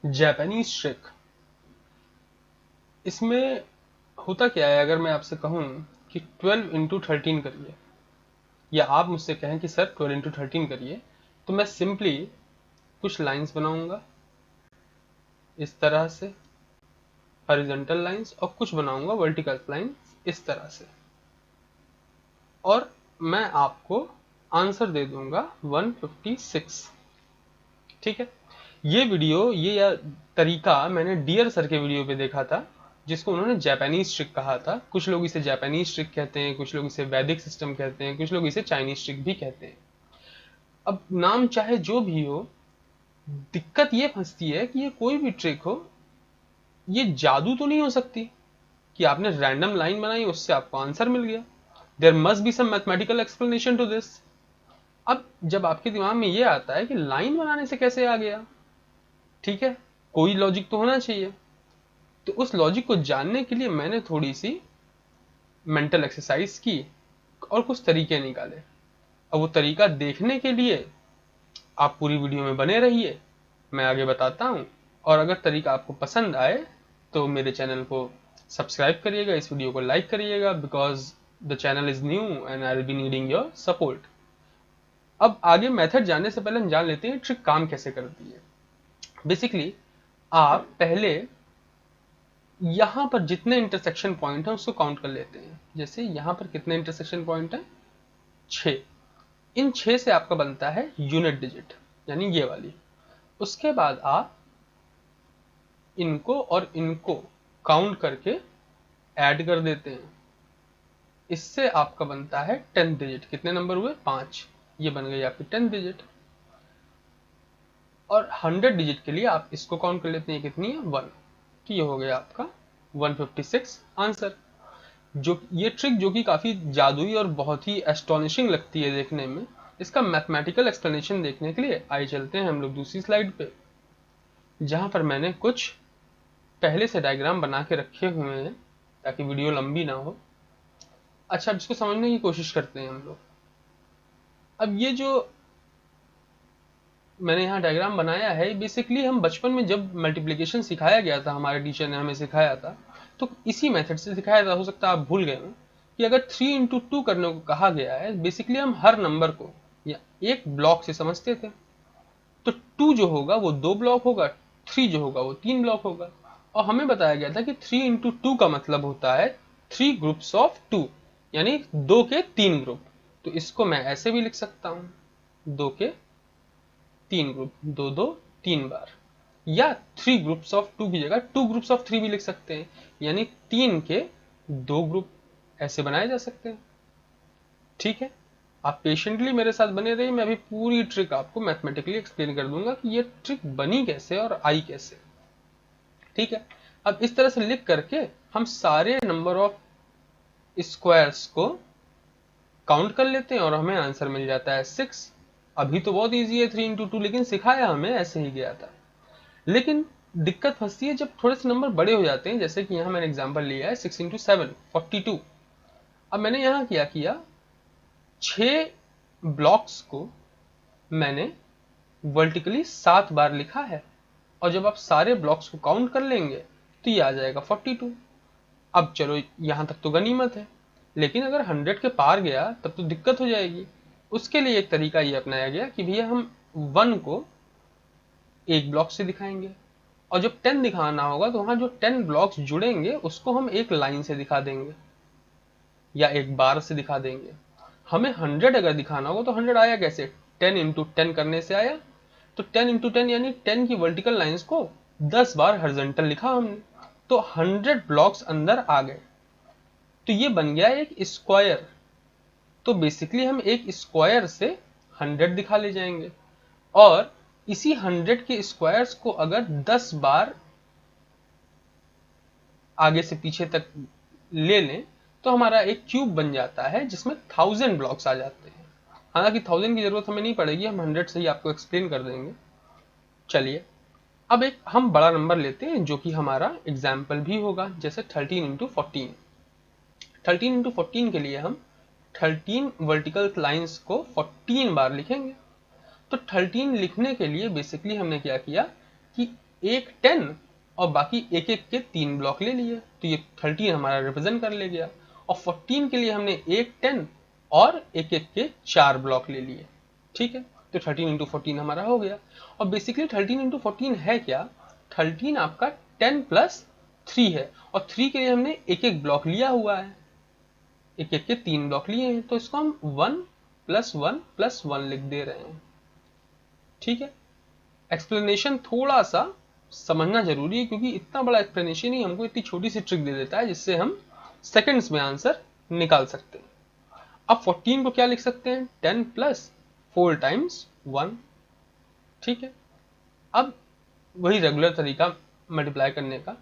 Japanese trick. इसमें होता क्या है, अगर मैं आपसे कहूं कि 12 इंटू 13 करिए, या आप मुझसे कहें कि सर 12 इंटू 13 करिए, तो मैं सिंपली कुछ लाइंस बनाऊंगा इस तरह से, हॉरिजॉन्टल लाइंस, और कुछ बनाऊंगा वर्टिकल लाइंस इस तरह से, और मैं आपको आंसर दे दूंगा 156। ठीक है। ये वीडियो, ये या तरीका मैंने डियर सर के वीडियो पे देखा था, जिसको उन्होंने जापानीज ट्रिक कहा था। कुछ लोग इसे जापानीज ट्रिक कहते हैं, कुछ लोग इसे वैदिक सिस्टम कहते हैं, कुछ लोग इसे चाइनीज ट्रिक भी कहते हैं। अब नाम चाहे जो भी हो, दिक्कत ये फंसती है कि ये कोई भी ट्रिक हो, ये जादू तो नहीं हो सकती कि आपने रैंडम लाइन बनाई उससे आपको आंसर मिल गया। There must be some mathematical explanation to this. अब जब आपके दिमाग में ये आता है कि लाइन बनाने से कैसे आ गया, ठीक है, कोई लॉजिक तो होना चाहिए। तो उस लॉजिक को जानने के लिए मैंने थोड़ी सी मेंटल एक्सरसाइज की और कुछ तरीके निकाले। अब वो तरीका देखने के लिए आप पूरी वीडियो में बने रहिए, मैं आगे बताता हूँ। और अगर तरीका आपको पसंद आए तो मेरे चैनल को सब्सक्राइब करिएगा, इस वीडियो को लाइक करिएगा, because the channel is new and I will be needing your support. अब आगे मेथड जानने से पहले हम जान लेते हैं ट्रिक काम कैसे करती है। बेसिकली आप पहले यहां पर जितने इंटरसेक्शन पॉइंट है उसको काउंट कर लेते हैं। जैसे यहां पर कितने इंटरसेक्शन पॉइंट है, 6। इन 6 से आपका बनता है यूनिट डिजिट, यानी ये वाली। उसके बाद आप इनको और इनको काउंट करके ऐड कर देते हैं। इससे आपका बनता है 10th डिजिट। कितने नंबर हुए, 5। ये बन गई आपकी 10th डिजिट। और 100 डिजिट के लिए आप इसको काउंट कर लेते हैं, कितनी है, 1। तो ये हो गया आपका 156 आंसर। जो ये ट्रिक जो कि काफी जादुई और बहुत ही एस्टोनिशिंग लगती है देखने में, इसका मैथमेटिकल एक्सप्लेनेशन देखने के लिए आइए चलते हैं हम लोग दूसरी स्लाइड पे, जहां पर मैंने कुछ पहले से डायग्राम बना के रखे हुए हैं ताकि वीडियो लंबी ना हो। अच्छा, अब इसको समझने की कोशिश करते हैं हम लोग। अब ये जो मैंने यहाँ डायग्राम बनाया है, बेसिकली हम बचपन में जब मल्टीप्लिकेशन सिखाया गया था, हमारे टीचर ने हमें सिखाया था, तो इसी मेथड से सिखाया था। हो सकता है आप भूल गए हो कि अगर 3 इंटू 2 करने को कहा गया है, बेसिकली हम हर नंबर को या एक ब्लॉक से समझते थे। तो 2 जो होगा वो 2 ब्लॉक होगा, 3 जो होगा वो 3 ब्लॉक होगा। और हमें बताया गया था कि 3 इंटू 2 का मतलब होता है 3 ग्रुप्स ऑफ 2, यानी 2 के 3 ग्रुप। तो इसको मैं ऐसे भी लिख सकता हूं, 2 के 3 ग्रुप, 2 2 3 बार। या 3 ग्रुप्स ऑफ 2 की जगह 2 ग्रुप्स ऑफ 3 भी लिख सकते हैं, यानी 3 के 2 ग्रुप ऐसे बनाए जा सकते हैं। ठीक है, आप पेशेंटली मेरे साथ बने रहिए, मैं अभी पूरी ट्रिक आपको मैथमेटिकली एक्सप्लेन कर दूंगा कि ये ट्रिक बनी कैसे और आई कैसे। ठीक है, अब इस तरह से लिख करके हम सारे नंबर ऑफ स्क्वायर्स को काउंट कर लेते हैं और हमें आंसर मिल जाता है 6। अभी तो बहुत इजी है 3 इंटू 2, लेकिन सिखाया हमें ऐसे ही गया था। लेकिन दिक्कत फंसती है जब थोड़े से नंबर बड़े हो जाते हैं, जैसे कि यहाँ मैंने एग्जांपल लिया है 6 इंटू 7 42। अब मैंने यहाँ क्या किया, 6 ब्लॉक्स को मैंने वर्टिकली 7 बार लिखा है, और जब आप सारे ब्लॉक्स को काउंट कर लेंगे तो ये आ जाएगा 42। अब चलो यहां तक तो गनीमत है, लेकिन अगर 100 के पार गया तब तो दिक्कत हो जाएगी। उसके लिए एक तरीका ये अपनाया गया कि भैया हम 1 को एक ब्लॉक से दिखाएंगे, और जब 10 दिखाना होगा तो वहां जो 10 ब्लॉक्स जुड़ेंगे उसको हम एक लाइन से दिखा देंगे या एक बार से दिखा देंगे। हमें 100 अगर दिखाना होगा तो 100 आया कैसे, 10 इंटू 10 करने से आया। तो 10 इंटू 10 यानी 10 की वर्टिकल लाइंस को 10 बार हॉरिजॉन्टल लिखा हमने, तो 100 ब्लॉक्स अंदर आ गए। तो ये बन गया एक स्क्वायर। तो बेसिकली हम एक स्क्वायर से 100 दिखा ले जाएंगे, और इसी 100 के स्क्वायर्स को अगर 10 बार आगे से पीछे तक ले लें तो हमारा एक क्यूब बन जाता है जिसमें 1000 ब्लॉक्स आ जाते हैं। हालांकि 1000 की जरूरत हमें नहीं पड़ेगी, हम 100 से ही आपको एक्सप्लेन कर देंगे। चलिए, अब एक हम बड़ा नंबर लेते हैं जो कि हमारा एग्जाम्पल भी होगा, जैसे 13 इंटू 14। 13 इंटू 14 के लिए हम 13 वर्टिकल लाइंस को 14 बार लिखेंगे। तो 13 लिखने के लिए बेसिकली हमने क्या किया कि एक 10 और बाकी एक एक के 3 ब्लॉक ले लिए, तो ये 13 हमारा रिप्रेजेंट कर ले गया। और 14 के लिए हमने एक 10 और एक एक के 4 ब्लॉक ले लिए, ठीक है। तो 13 इंटू 14 हमारा हो गया। और बेसिकली 13 इंटू 14 है क्या, 13 आपका 10 प्लस 3 है, और 3 के लिए हमने एक एक ब्लॉक लिया हुआ है, एक एक के 3 ब्लॉक लिए हैं, तो इसको हम 1 प्लस 1 प्लस 1 लिख दे रहे हैं, ठीक है। एक्सप्लेनेशन थोड़ा सा समझना जरूरी है, क्योंकि इतना बड़ा एक्सप्लेनेशन ही हमको इतनी छोटी सी ट्रिक दे देता है जिससे हम सेकंड्स में आंसर निकाल सकते हैं। अब 14 को क्या लिख सकते हैं, 10 प्लस 4 टाइम्स 1, ठीक है। अब वही रेगुलर तरीका मल्टीप्लाई करने का,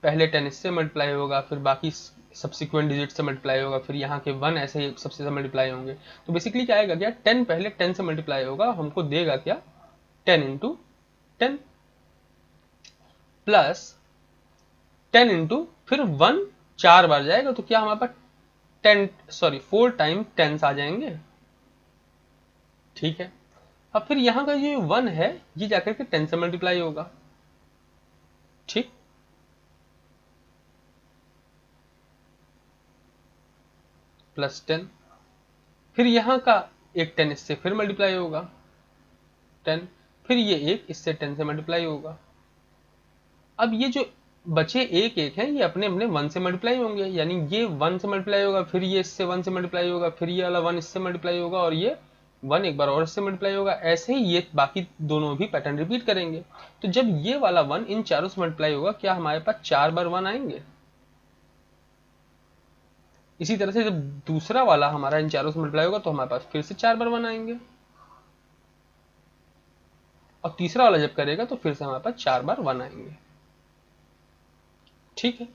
पहले 10 इससे मल्टीप्लाई होगा, फिर बाकी सब्सिक्वेंट डिजिट से मल्टीप्लाई होगा, फिर यहाँ के 1 ऐसे ही सबसे से मल्टीप्लाई होंगे। तो बेसिकली क्या आएगा, क्या 10 पहले 10 से मल्टीप्लाई होगा, हमको देगा क्या 10 इंटू 10 प्लस 10 इंटू फिर 1 4 बार जाएगा, तो क्या हमारे पास 4 टाइम 10 आ जाएंगे, ठीक है। अब फिर यहां का जो 1 है ये जाकर के 10 से मल्टीप्लाई होगा, ठीक। प्लस 10, फिर यहां का एक 10 इससे फिर मल्टीप्लाई होगा 10, फिर ये एक इससे 10 से मल्टीप्लाई होगा। अब ये जो बचे एक एक हैं ये अपने अपने 1 से मल्टीप्लाई होंगे, यानी ये 1 से मल्टीप्लाई होगा, फिर ये इससे 1 से मल्टीप्लाई होगा, फिर ये वाला 1 इससे मल्टीप्लाई होगा, और ये 1 एक बार और इससे मल्टीप्लाई होगा। ऐसे ही ये बाकी दोनों भी पैटर्न रिपीट करेंगे। तो जब ये वाला 1 इन चारों से मल्टीप्लाई होगा, क्या हमारे पास 4 बार 1 आएंगे। इसी तरह से जब दूसरा वाला हमारा इन चारों से मल्टीप्लाई होगा तो हमारे पास फिर से 4 बार 1 आएंगे, और तीसरा वाला जब करेगा तो फिर से हमारे पास 4 बार 1 आएंगे, ठीक है।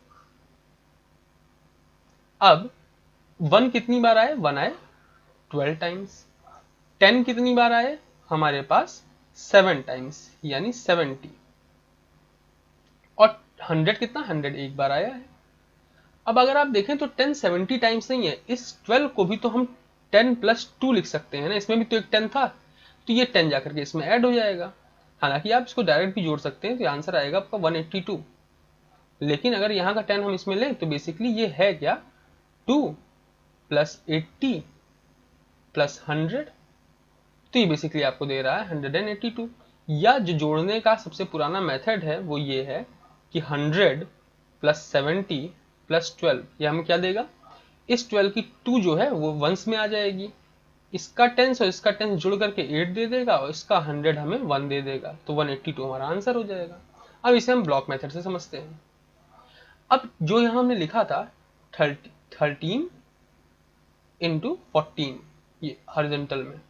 अब 1 कितनी बार आए, 1 आए 12 टाइम्स। 10 कितनी बार आए हमारे पास 7 टाइम्स, यानी 70। और 100 कितना, 100 एक बार आया है। अब अगर आप देखें तो 10 70 टाइम्स नहीं है, इस 12 को भी तो हम 10 प्लस 2 लिख सकते हैं ना, इसमें भी तो एक 10 था, तो ये 10 जाकर के इसमें ऐड हो जाएगा। हालांकि आप इसको डायरेक्ट भी जोड़ सकते हैं, तो आंसर आएगा आपका 182। लेकिन अगर यहाँ का 10 हम इसमें लें तो बेसिकली ये है क्या, 2 प्लस 80 प्लस 100, तो ये बेसिकली आपको दे रहा है 182। या जो जोड़ने का सबसे पुराना मेथड है वो ये है कि 100 प्लस 70 प्लस 12, ये हमें क्या देगा, इस 12 की 2 जो है वो वंस में आ जाएगी, इसका 10 और इसका 10 जुड़ करके 8 दे देगा, और इसका 100 हमें 1 दे देगा, तो 182 हमारा आंसर हो जाएगा। अब इसे हम ब्लॉक मेथड से समझते हैं। अब जो यहां हमने लिखा था 13 इंटू 14, ये हॉरिजॉन्टल में,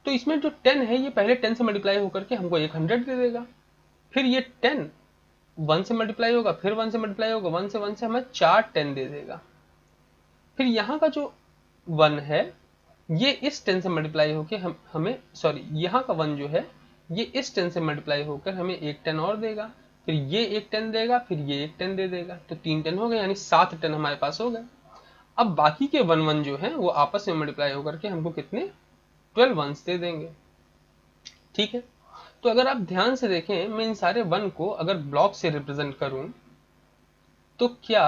तो इसमें जो 10 है ये पहले 10 से मल्टीप्लाई होकर के हमको 100 दे देगा, फिर ये 10 1 से मल्टीप्लाई होगा, फिर 1 से मल्टीप्लाई होगा, 1 से हमें 4 10 दे देगा। फिर यहाँ का जो 1 है ये इस 10 से मल्टीप्लाई होकर हमें यहाँ का 1 जो है ये इस 10 से मल्टीप्लाई होकर हमें एक 10 और देगा, फिर ये एक 10 देगा, फिर ये एक 10 दे देगा, तो 3 10 हो गए, यानी 7 10 हमारे पास हो गए। अब बाकी के 1 1 जो है वो आपस में मल्टीप्लाई होकर के हमको कितने 12 वंस दे देंगे, ठीक है। तो अगर आप ध्यान से देखें, मैं इन सारे 1 को अगर ब्लॉक से रिप्रेजेंट करूं तो क्या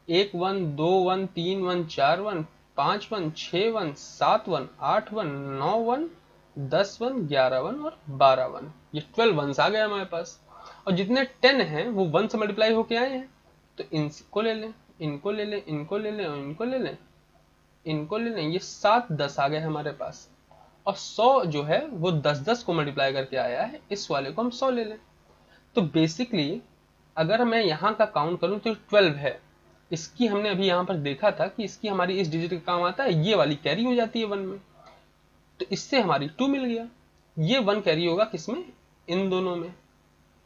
1 1 2 1 3 1 4 1 5 1 6 1 7 1 8 1 9 1 10 1 11 1 और 12 1, ये 12 वंस आ गए हमारे पास। और जितने 10 हैं वो 1 से मल्टीप्लाई होके आए हैं, तो इनको ले लें, इनको ले लें, इनको ले लें, और इनको ले लें, इनको ले लें, ये 7 10 आ गए हमारे पास। और 100 जो है वो 10 10 को मल्टीप्लाई करके आया है, इस वाले को हम 100 ले लें। तो बेसिकली अगर मैं यहाँ का काउंट करूँ तो 12 है, इसकी हमने अभी यहाँ पर देखा था कि इसकी हमारी इस डिजिट का काम आता है, ये वाली कैरी हो जाती है 1 में, तो इससे हमारी 2 मिल गया। ये 1 कैरी होगा किसमें, इन दोनों में।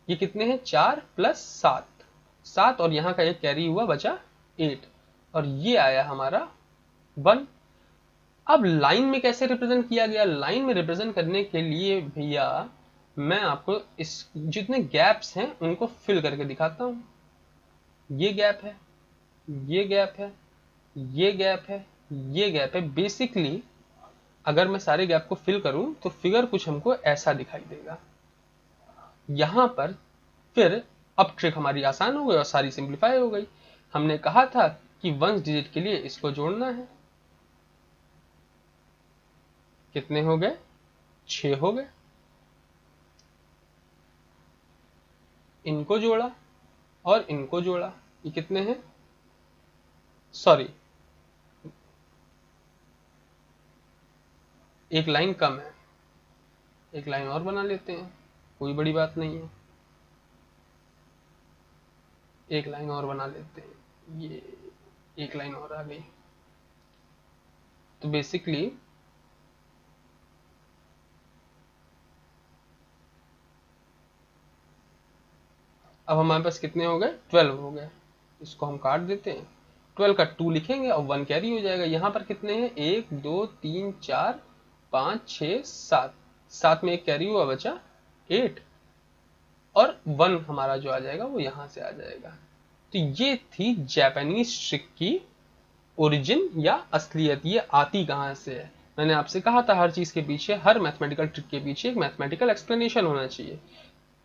ये कितने हैं, 4 प्लस 7, और यहाँ का एक कैरी हुआ बचा 8, और ये आया हमारा 1। अब लाइन में कैसे रिप्रेजेंट किया गया, लाइन में रिप्रेजेंट करने के लिए भैया मैं आपको इस जितने गैप्स हैं उनको फिल करके दिखाता हूं। ये गैप है, ये गैप है, ये गैप है, ये गैप है। बेसिकली अगर मैं सारे गैप को फिल करूं तो फिगर कुछ हमको ऐसा दिखाई देगा। यहाँ पर फिर अब ट्रिक हमारी आसान हो गई और सारी सिंप्लीफाई हो गई। हमने कहा था कि वंस डिजिट के लिए इसको जोड़ना है, कितने हो गए, 6 हो गए। इनको जोड़ा और इनको जोड़ा, ये कितने हैं, सॉरी एक लाइन कम है, एक लाइन और बना लेते हैं, कोई बड़ी बात नहीं है, एक लाइन और बना लेते हैं, ये एक लाइन और आ गई। तो बेसिकली अब हमारे पास कितने हो गए, 12 हो गए। इसको हम काट देते हैं, 12 का 2 लिखेंगे और 1 कैरी हो जाएगा। यहाँ पर कितने हैं, 1 2 3 4 5 6 7, 7 में एक कैरी हुआ, बचा 8 और 1 हमारा जो आ जाएगा वो यहाँ से आ जाएगा। तो ये थी जापानीज ट्रिक की ओरिजिन या असलियत, ये आती कहाँ से है। मैंने आपसे कहा था हर चीज के पीछे, हर मैथमेटिकल ट्रिक के पीछे एक मैथमेटिकल एक्सप्लेनेशन होना चाहिए।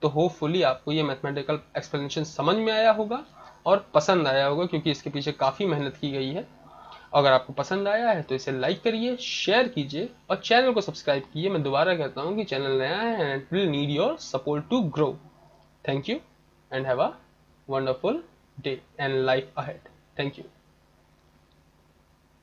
तो होपफुली आपको ये मैथमेटिकल एक्सप्लेनेशन समझ में आया होगा और पसंद आया होगा, क्योंकि इसके पीछे काफ़ी मेहनत की गई है। अगर आपको पसंद आया है तो इसे लाइक करिए, शेयर कीजिए और चैनल को सब्सक्राइब कीजिए। मैं दोबारा कहता हूँ कि चैनल नया है and it will need your support to grow. Thank you and have a wonderful day and life ahead. Thank you.